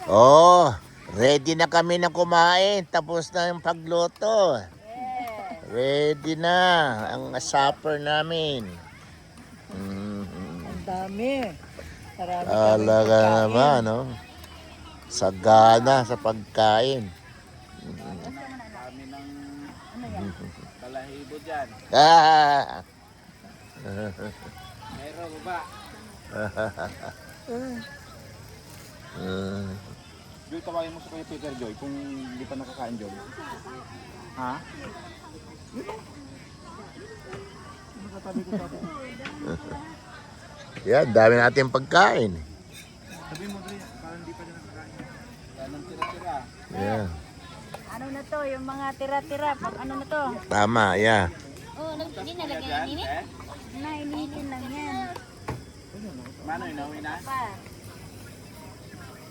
Oh, ready na kami na kumain. Tapos na yung pagluto. Yes. Ready na ang supper namin. Ang dami. Marami kami Talaga pagkain. naman, no? Sagana sa pagkain. Kami ng balahibo dyan. Ah! Meron ba? Joy, tawagin mo sa Kuya Peter, Joy, kung hindi pa nakakain, Joy. Ha? Nakatabi ko sa Yan, dami natin pagkain. Sabi mo, Joy, parang hindi pa din nakakain. Yan ang tira-tira. Yeah. Ano na to? Yung mga tira-tira. Pag ano na to? Tama, yeah. Oh, hindi nalagyan ng init? Nainitin lang yan. Mano, inawin na? Pa.